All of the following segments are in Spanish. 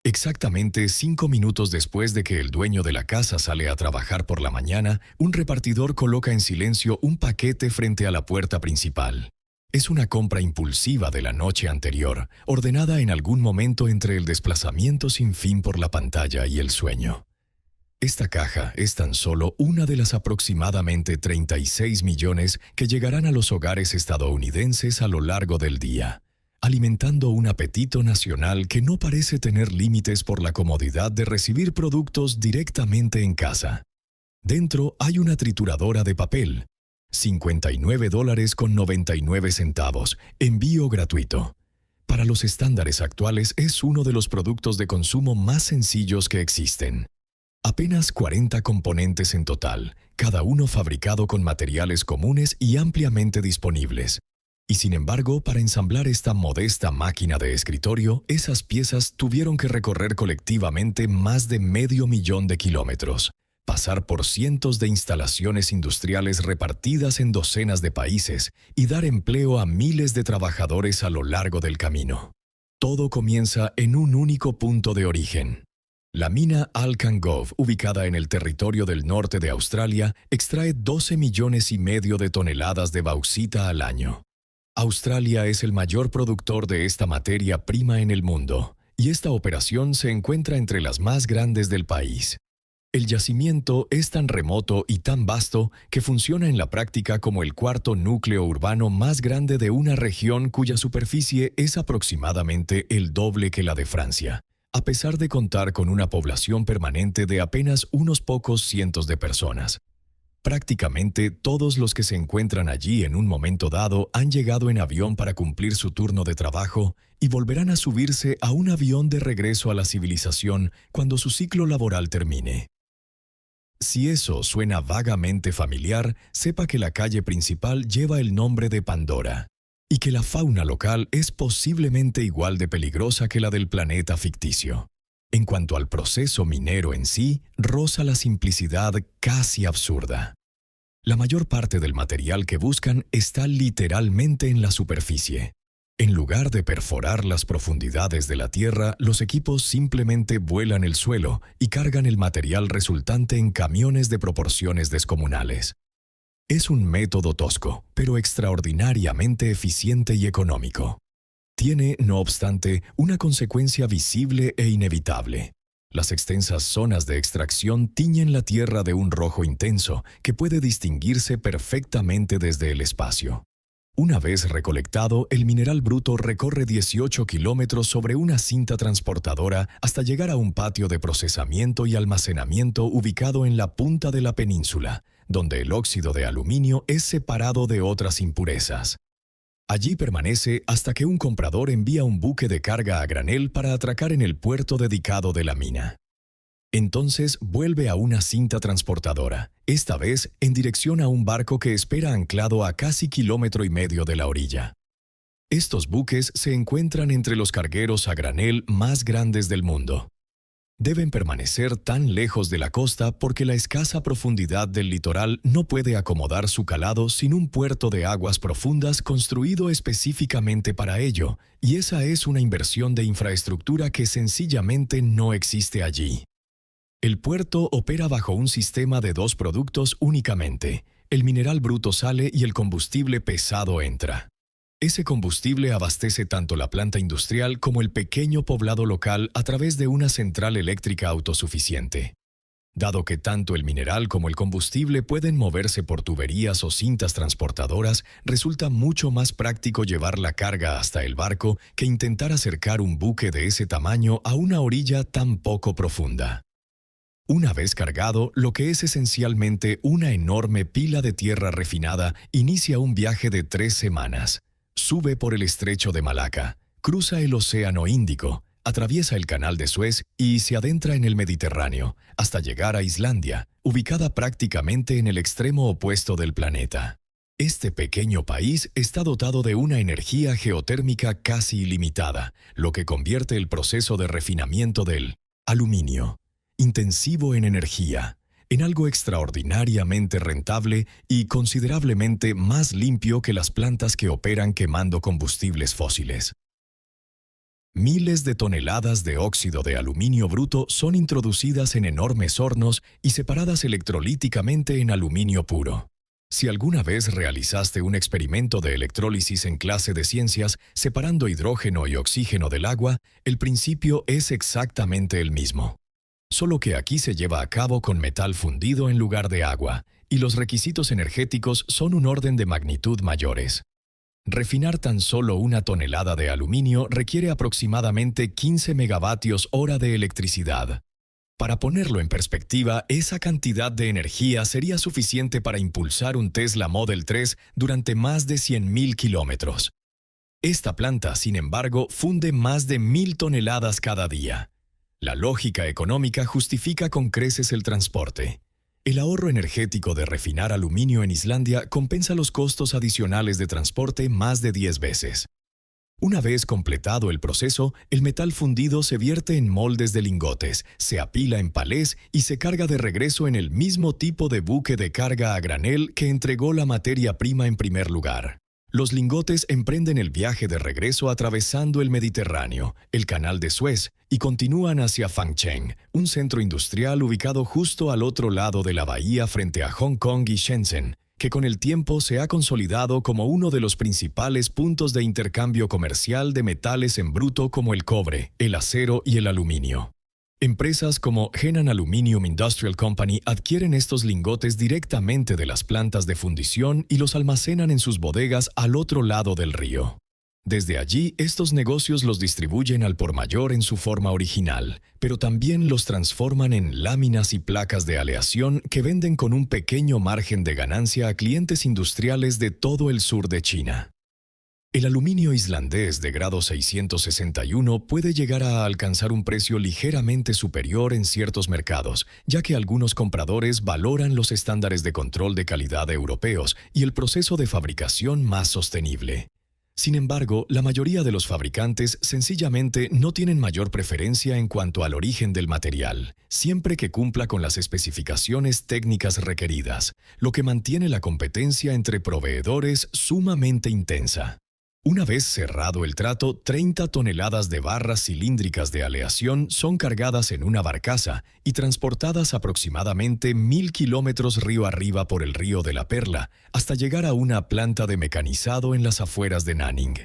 Exactamente 5 minutos después de que el dueño de la casa sale a trabajar por la mañana, un repartidor coloca en silencio un paquete frente a la puerta principal. Es una compra impulsiva de la noche anterior, ordenada en algún momento entre el desplazamiento sin fin por la pantalla y el sueño. Esta caja es tan solo una de las aproximadamente 36 millones que llegarán a los hogares estadounidenses a lo largo del día, alimentando un apetito nacional que no parece tener límites por la comodidad de recibir productos directamente en casa. Dentro hay una trituradora de papel, $59.99, envío gratuito. Para los estándares actuales es uno de los productos de consumo más sencillos que existen. Apenas 40 componentes en total, cada uno fabricado con materiales comunes y ampliamente disponibles. Y sin embargo, para ensamblar esta modesta máquina de escritorio, esas piezas tuvieron que recorrer colectivamente más de 500.000 de kilómetros, pasar por cientos de instalaciones industriales repartidas en docenas de países y dar empleo a miles de trabajadores a lo largo del camino. Todo comienza en un único punto de origen. La mina Alcan Gove, ubicada en el territorio del norte de Australia, extrae 12,5 millones de toneladas de bauxita al año. Australia es el mayor productor de esta materia prima en el mundo, y esta operación se encuentra entre las más grandes del país. El yacimiento es tan remoto y tan vasto que funciona en la práctica como el cuarto núcleo urbano más grande de una región cuya superficie es aproximadamente el doble que la de Francia, a pesar de contar con una población permanente de apenas unos pocos cientos de personas. Prácticamente todos los que se encuentran allí en un momento dado han llegado en avión para cumplir su turno de trabajo y volverán a subirse a un avión de regreso a la civilización cuando su ciclo laboral termine. Si eso suena vagamente familiar, sepa que la calle principal lleva el nombre de Pandora y que la fauna local es posiblemente igual de peligrosa que la del planeta ficticio. En cuanto al proceso minero en sí, roza la simplicidad casi absurda. La mayor parte del material que buscan está literalmente en la superficie. En lugar de perforar las profundidades de la tierra, los equipos simplemente vuelan el suelo y cargan el material resultante en camiones de proporciones descomunales. Es un método tosco, pero extraordinariamente eficiente y económico. Tiene, no obstante, una consecuencia visible e inevitable. Las extensas zonas de extracción tiñen la tierra de un rojo intenso que puede distinguirse perfectamente desde el espacio. Una vez recolectado, el mineral bruto recorre 18 kilómetros sobre una cinta transportadora hasta llegar a un patio de procesamiento y almacenamiento ubicado en la punta de la península, donde el óxido de aluminio es separado de otras impurezas. Allí permanece hasta que un comprador envía un buque de carga a granel para atracar en el puerto dedicado de la mina. Entonces vuelve a una cinta transportadora, esta vez en dirección a un barco que espera anclado a casi 1,5 kilómetros de la orilla. Estos buques se encuentran entre los cargueros a granel más grandes del mundo. Deben permanecer tan lejos de la costa porque la escasa profundidad del litoral no puede acomodar su calado sin un puerto de aguas profundas construido específicamente para ello, y esa es una inversión de infraestructura que sencillamente no existe allí. El puerto opera bajo un sistema de 2 productos únicamente. El mineral bruto sale y el combustible pesado entra. Ese combustible abastece tanto la planta industrial como el pequeño poblado local a través de una central eléctrica autosuficiente. Dado que tanto el mineral como el combustible pueden moverse por tuberías o cintas transportadoras, resulta mucho más práctico llevar la carga hasta el barco que intentar acercar un buque de ese tamaño a una orilla tan poco profunda. Una vez cargado, lo que es esencialmente una enorme pila de tierra refinada inicia un viaje de 3 semanas. Sube por el estrecho de Malaca, cruza el Océano Índico, atraviesa el Canal de Suez y se adentra en el Mediterráneo, hasta llegar a Islandia, ubicada prácticamente en el extremo opuesto del planeta. Este pequeño país está dotado de una energía geotérmica casi ilimitada, lo que convierte el proceso de refinamiento del aluminio, intensivo en energía, en algo extraordinariamente rentable y considerablemente más limpio que las plantas que operan quemando combustibles fósiles. Miles de toneladas de óxido de aluminio bruto son introducidas en enormes hornos y separadas electrolíticamente en aluminio puro. Si alguna vez realizaste un experimento de electrólisis en clase de ciencias, separando hidrógeno y oxígeno del agua, el principio es exactamente el mismo. Solo que aquí se lleva a cabo con metal fundido en lugar de agua, y los requisitos energéticos son un orden de magnitud mayores. Refinar tan solo 1 tonelada de aluminio requiere aproximadamente 15 megavatios hora de electricidad. Para ponerlo en perspectiva, esa cantidad de energía sería suficiente para impulsar un Tesla Model 3 durante más de 100.000 kilómetros. Esta planta, sin embargo, funde más de 1.000 toneladas cada día. La lógica económica justifica con creces el transporte. El ahorro energético de refinar aluminio en Islandia compensa los costos adicionales de transporte más de 10 veces. Una vez completado el proceso, el metal fundido se vierte en moldes de lingotes, se apila en palés y se carga de regreso en el mismo tipo de buque de carga a granel que entregó la materia prima en primer lugar. Los lingotes emprenden el viaje de regreso atravesando el Mediterráneo, el Canal de Suez, y continúan hacia Fangcheng, un centro industrial ubicado justo al otro lado de la bahía frente a Hong Kong y Shenzhen, que con el tiempo se ha consolidado como uno de los principales puntos de intercambio comercial de metales en bruto como el cobre, el acero y el aluminio. Empresas como Henan Aluminium Industrial Company adquieren estos lingotes directamente de las plantas de fundición y los almacenan en sus bodegas al otro lado del río. Desde allí, estos negocios los distribuyen al por mayor en su forma original, pero también los transforman en láminas y placas de aleación que venden con un pequeño margen de ganancia a clientes industriales de todo el sur de China. El aluminio islandés de grado 661 puede llegar a alcanzar un precio ligeramente superior en ciertos mercados, ya que algunos compradores valoran los estándares de control de calidad europeos y el proceso de fabricación más sostenible. Sin embargo, la mayoría de los fabricantes sencillamente no tienen mayor preferencia en cuanto al origen del material, siempre que cumpla con las especificaciones técnicas requeridas, lo que mantiene la competencia entre proveedores sumamente intensa. Una vez cerrado el trato, 30 toneladas de barras cilíndricas de aleación son cargadas en una barcaza y transportadas aproximadamente 1.000 kilómetros río arriba por el río de la Perla, hasta llegar a una planta de mecanizado en las afueras de Nanning.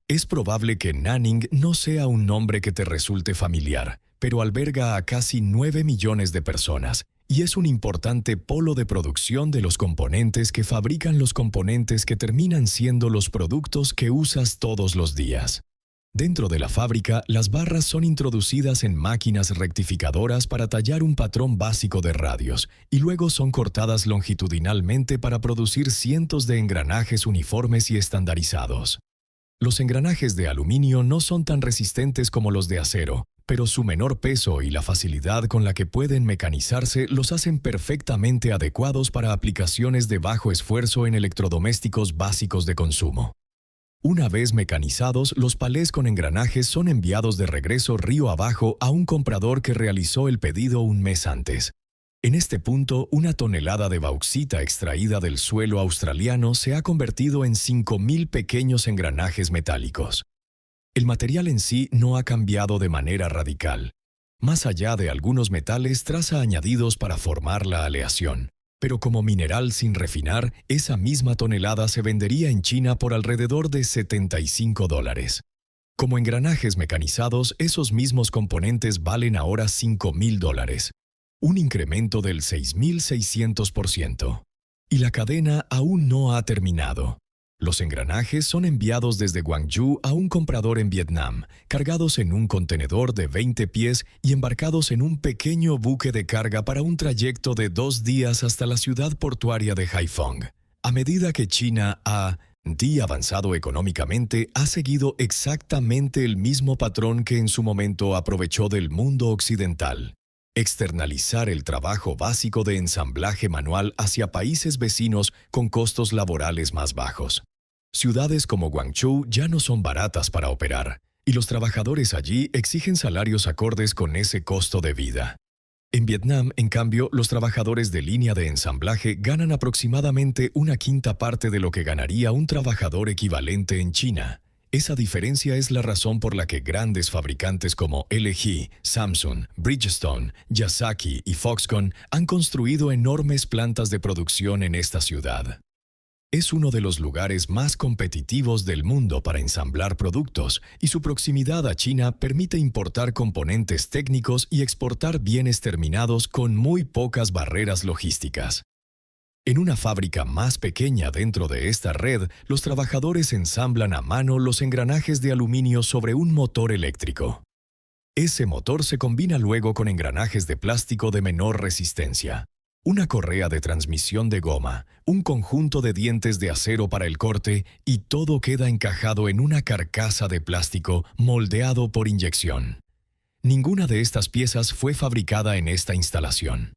Es probable que Nanning no sea un nombre que te resulte familiar, pero alberga a casi 9 millones de personas, y es un importante polo de producción de los componentes que fabrican los componentes que terminan siendo los productos que usas todos los días. Dentro de la fábrica, las barras son introducidas en máquinas rectificadoras para tallar un patrón básico de radios, y luego son cortadas longitudinalmente para producir cientos de engranajes uniformes y estandarizados. Los engranajes de aluminio no son tan resistentes como los de acero, pero su menor peso y la facilidad con la que pueden mecanizarse los hacen perfectamente adecuados para aplicaciones de bajo esfuerzo en electrodomésticos básicos de consumo. Una vez mecanizados, los palés con engranajes son enviados de regreso río abajo a un comprador que realizó el pedido un mes antes. En este punto, 1 tonelada de bauxita extraída del suelo australiano se ha convertido en 5.000 pequeños engranajes metálicos. El material en sí no ha cambiado de manera radical. Más allá de algunos metales traza añadidos para formar la aleación. Pero como mineral sin refinar, esa misma tonelada se vendería en China por alrededor de $75. Como engranajes mecanizados, esos mismos componentes valen ahora $5.000. Un incremento del 6.600%. Y la cadena aún no ha terminado. Los engranajes son enviados desde Guangzhou a un comprador en Vietnam, cargados en un contenedor de 20 pies y embarcados en un pequeño buque de carga para un trayecto de 2 días hasta la ciudad portuaria de Haiphong. A medida que China ha avanzado económicamente, ha seguido exactamente el mismo patrón que en su momento aprovechó del mundo occidental. Externalizar el trabajo básico de ensamblaje manual hacia países vecinos con costos laborales más bajos. Ciudades como Guangzhou ya no son baratas para operar, y los trabajadores allí exigen salarios acordes con ese costo de vida. En Vietnam, en cambio, los trabajadores de línea de ensamblaje ganan aproximadamente 1/5 parte de lo que ganaría un trabajador equivalente en China. Esa diferencia es la razón por la que grandes fabricantes como LG, Samsung, Bridgestone, Yasaki y Foxconn han construido enormes plantas de producción en esta ciudad. Es uno de los lugares más competitivos del mundo para ensamblar productos y su proximidad a China permite importar componentes técnicos y exportar bienes terminados con muy pocas barreras logísticas. En una fábrica más pequeña dentro de esta red, los trabajadores ensamblan a mano los engranajes de aluminio sobre un motor eléctrico. Ese motor se combina luego con engranajes de plástico de menor resistencia, una correa de transmisión de goma, un conjunto de dientes de acero para el corte y todo queda encajado en una carcasa de plástico moldeado por inyección. Ninguna de estas piezas fue fabricada en esta instalación.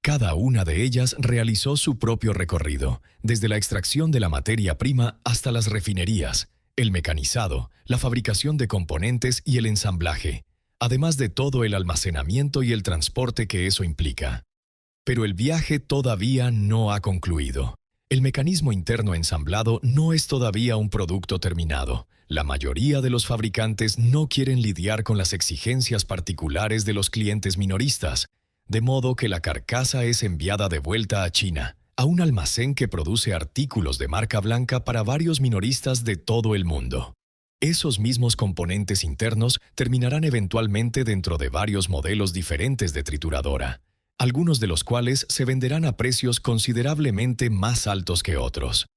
Cada una de ellas realizó su propio recorrido, desde la extracción de la materia prima hasta las refinerías, el mecanizado, la fabricación de componentes y el ensamblaje, además de todo el almacenamiento y el transporte que eso implica. Pero el viaje todavía no ha concluido. El mecanismo interno ensamblado no es todavía un producto terminado. La mayoría de los fabricantes no quieren lidiar con las exigencias particulares de los clientes minoristas, de modo que la carcasa es enviada de vuelta a China, a un almacén que produce artículos de marca blanca para varios minoristas de todo el mundo. Esos mismos componentes internos terminarán eventualmente dentro de varios modelos diferentes de trituradora, algunos de los cuales se venderán a precios considerablemente más altos que otros.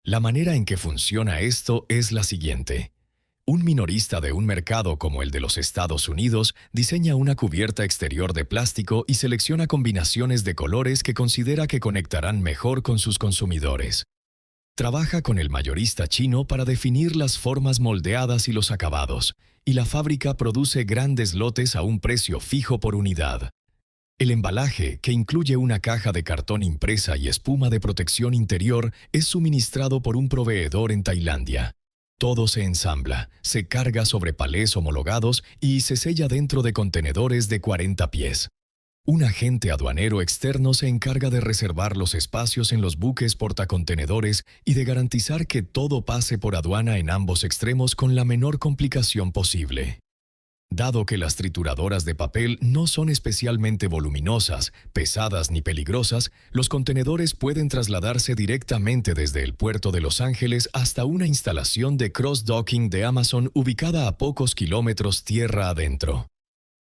La manera en que funciona esto es la siguiente. Un minorista de un mercado como el de los Estados Unidos diseña una cubierta exterior de plástico y selecciona combinaciones de colores que considera que conectarán mejor con sus consumidores. Trabaja con el mayorista chino para definir las formas moldeadas y los acabados, y la fábrica produce grandes lotes a un precio fijo por unidad. El embalaje, que incluye una caja de cartón impresa y espuma de protección interior, es suministrado por un proveedor en Tailandia. Todo se ensambla, se carga sobre palés homologados y se sella dentro de contenedores de 40 pies. Un agente aduanero externo se encarga de reservar los espacios en los buques portacontenedores y de garantizar que todo pase por aduana en ambos extremos con la menor complicación posible. Dado que las trituradoras de papel no son especialmente voluminosas, pesadas ni peligrosas, los contenedores pueden trasladarse directamente desde el puerto de Los Ángeles hasta una instalación de cross-docking de Amazon ubicada a pocos kilómetros tierra adentro.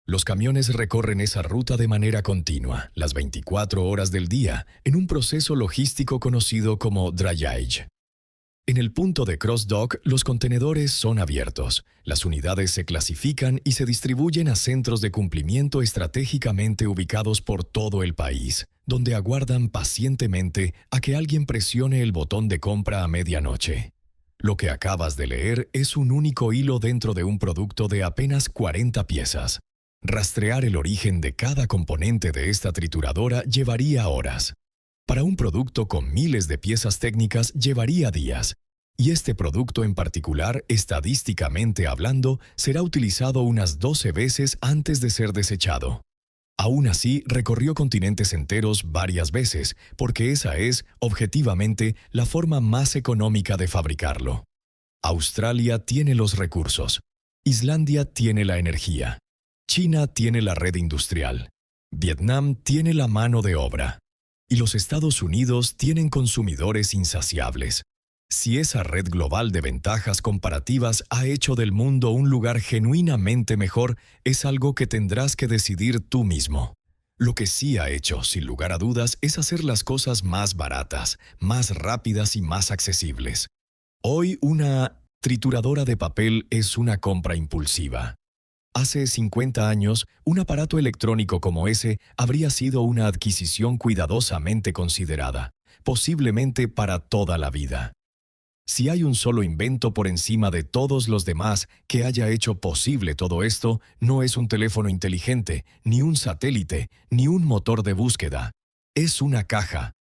Los camiones recorren esa ruta de manera continua, las 24 horas del día, en un proceso logístico conocido como drayage. En el punto de cross-dock, los contenedores son abiertos, las unidades se clasifican y se distribuyen a centros de cumplimiento estratégicamente ubicados por todo el país, donde aguardan pacientemente a que alguien presione el botón de compra a medianoche. Lo que acabas de leer es un único hilo dentro de un producto de apenas 40 piezas. Rastrear el origen de cada componente de esta trituradora llevaría horas. Para un producto con miles de piezas técnicas llevaría días, y este producto en particular, estadísticamente hablando, será utilizado unas 12 veces antes de ser desechado. Aún así, recorrió continentes enteros varias veces, porque esa es, objetivamente, la forma más económica de fabricarlo. Australia tiene los recursos. Islandia tiene la energía. China tiene la red industrial. Vietnam tiene la mano de obra. Y los Estados Unidos tienen consumidores insaciables. Si esa red global de ventajas comparativas ha hecho del mundo un lugar genuinamente mejor, es algo que tendrás que decidir tú mismo. Lo que sí ha hecho, sin lugar a dudas, es hacer las cosas más baratas, más rápidas y más accesibles. Hoy, una trituradora de papel es una compra impulsiva. Hace 50 años, un aparato electrónico como ese habría sido una adquisición cuidadosamente considerada, posiblemente para toda la vida. Si hay un solo invento por encima de todos los demás que haya hecho posible todo esto, no es un teléfono inteligente, ni un satélite, ni un motor de búsqueda. Es una caja,